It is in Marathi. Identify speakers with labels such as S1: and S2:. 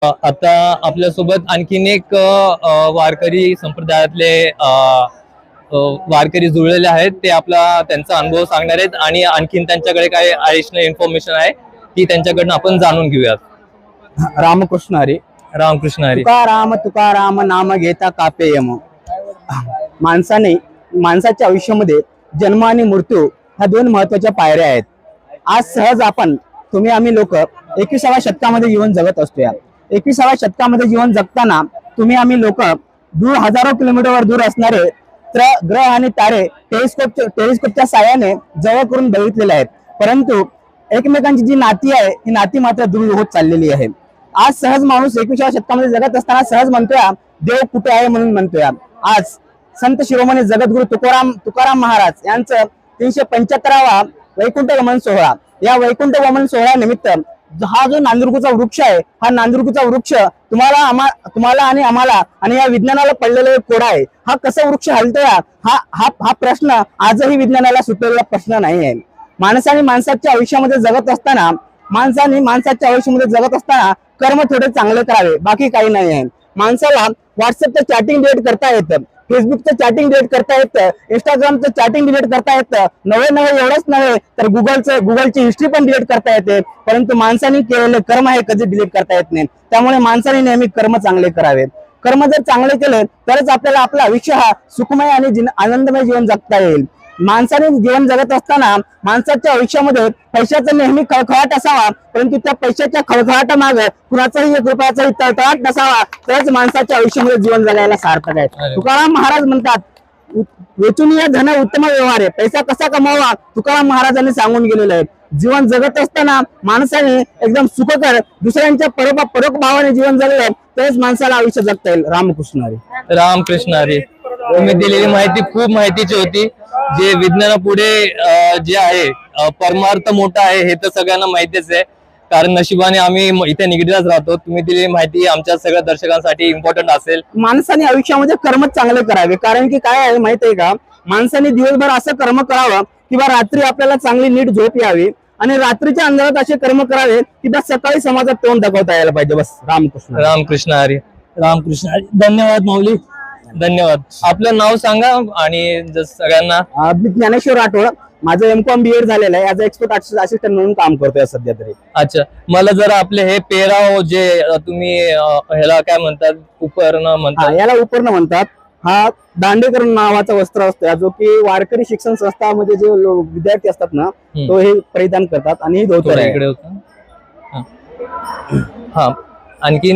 S1: आता आपल्यासोबत आणखीन एक वारकरी संप्रदायातले वारकरी जुळलेले आहेत. ते त्यांचा अनुभव सांगणार आहेत आणि आणखीन त्यांच्याकडे काय ऍडिशनल इन्फॉर्मेशन आहे ती त्यांच्याकडनं आपण जाणून घेऊयात.
S2: रामकृष्ण हरी.
S1: रामकृष्ण हरी.
S2: तुकाराम तुकाराम नाम घेता कापे यम. माणसाच्या आयुष्यामध्ये जन्म आणि मृत्यू ह्या दोन महत्वाच्या पायऱ्या आहेत. आज सहज तुम्ही आम्ही लोक 21व्या शतकामध्ये जीवन जगत असतो. 21व्या शतकामध्ये जीवन जगताना तुम्ही आम्ही लोक हजारो किलोमीटरवर दूर असणारे ग्रह आणि तारे टेलिस्कोपच्या साहाय्याने जवळ करून बघितलेले आहेत. परंतु एकमेकांची जी नाती आहे ही नाती मात्र दूर होत चाललेली आहे. आज सहज माणूस 21व्या शतकामध्ये जगत असताना सहज म्हणतोय देव कुठे आहे म्हणून म्हणतोय. आज संत शिरोमणी जगद्गुरु तुकाराम महाराज यांचं 375वा वैकुंठ गमन सोहळा. या वैकुंठ गमन सोहळ्यानिमित्त हा जो नांदुरगुचा वृक्ष आहे, हा नांदुरगुचा वृक्ष तुम्हाला आणि आम्हाला आणि या विज्ञानाला पडलेला एक कोडा आहे. हा कसा वृक्ष हलतोय हा प्रश्न आजही विज्ञानाला सुटलेला प्रश्न नाही आहे. माणसाने माणसाच्या आयुष्यामध्ये जगत असताना कर्म थोडे चांगले करावे, बाकी काही नाही आहे. माणसाला व्हॉट्सअपचं चॅटिंग डिलीट करता येतं, फेसबुकचं चॅटिंग डिलीट करता येतं, इंस्टाग्रामचं चॅटिंग डिलीट करता येतं. नवे एवढंच नव्हे तर गुगलची हिस्ट्री पण डिलीट करता येते. परंतु माणसाने केलेले कर्म हे कधी डिलीट करता येत नाही. त्यामुळे माणसाने नेहमी कर्म चांगले करावे. कर्म जर चांगले केले तरच आपल्याला आपलं आयुष्य हा सुखमय आणि आनंदमय जीवन जगता येईल. माणसाने जीवन जगत असताना माणसाच्या आयुष्यामध्ये पैशाचा नेहमी खळखळाट असावा, परंतु त्या पैशाच्या खळखळाटामागे कुणाचाही एक रुपयाचाही तळतळाट नसावा, तरच माणसाच्या आयुष्यामध्ये जीवन जगायला सार्थक आहे. तुकाराम महाराज म्हणतात, वेचून या धन उत्तम व्यवहार आहे. पैसा कसा कमावा तुकाराम महाराजांनी सांगून गेलेलं आहे. जीवन जगत असताना माणसाने एकदम सुखकर दुसऱ्यांच्या परोख भावाने जीवन जगलं तरच माणसाला आयुष्य जगता येईल. रामकृष्ण हरी.
S1: रामकृष्ण हरी. तुम्ही दिलेली माहिती खूप माहितीची होती. जे विज्ञानापुढे जे आहे परमार्थ मोठा आहे हे तर सगळ्यांना माहितीच आहे, कारण नशिबाने आम्ही इथे निगडीतच राहतो. तुम्ही दिलेली माहिती आमच्या सगळ्या दर्शकांसाठी इम्पॉर्टंट असेल.
S2: माणसाने आयुष्यामध्ये कर्मच चांगले करावे, कारण की काय आहे माहित आहे का, माणसाने दिवसभर असं कर्म करावं किंवा रात्री आपल्याला चांगली नीट झोप यावी आणि रात्रीच्या अंधारात असे कर्म करावे की त्या सकाळी समाजात तोंड दाखवता यायला पाहिजे. बस. रामकृष्ण.
S1: रामकृष्ण हरी.
S2: रामकृष्ण हरी. धन्यवाद माऊली.
S1: धन्यवाद. आपलं नाव सांगा आणि सगळ्यांना.
S2: मी ज्ञानेश्वर राठोड. माझं M.Com B.Ed झालेलं आहे. ॲज अ एक्सपर्ट असिस्टंट म्हणून काम करतोय सध्या तरी.
S1: अच्छा, मला जरा आपले हे पेराव जे तुम्ही ह्याला काय म्हणतात, उपकरण म्हणतात,
S2: याला उपकरण म्हणतात. हा दांडेकर नावाचा वस्त्र असतो जो की वारकरी शिक्षण संस्थामध्ये जे विद्यार्थी असतात ना तो हे परिधान करतात आणि ही धोतर आहे.
S1: इकडे होतं. हा, आणखी